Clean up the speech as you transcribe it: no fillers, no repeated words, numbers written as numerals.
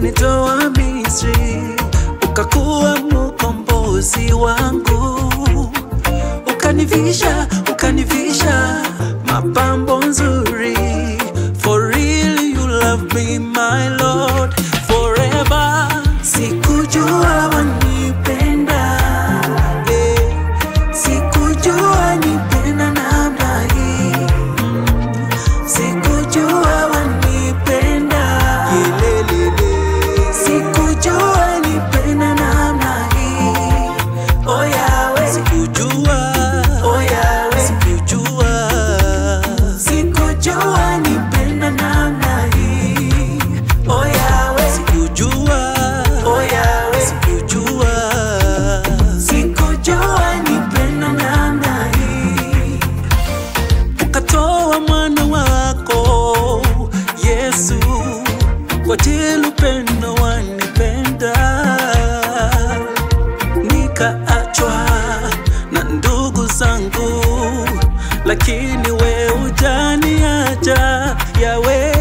ulinitoa Misri, ukakuwa mkombozi wangu, ukanivisha mapambo nzuri. For real you love me my Lord forever. Sikujua wanipenda, sikujua nipenda namna hii, sikujua wanipenda, sikujua nipenda namna hii. Oh Yahweh, sikujua, oh Yahweh, sikujua, sikujua nipenda namna hii. Oh Yahweh, sikujua, oh Yahweh, sikujua, sikujua nipenda namna hii. Ukatoa mwana wako Yesu kwa ajili upendo wanipenda, nikaachwa na ndugu zangu, lakini we hujaniacha Yahweh.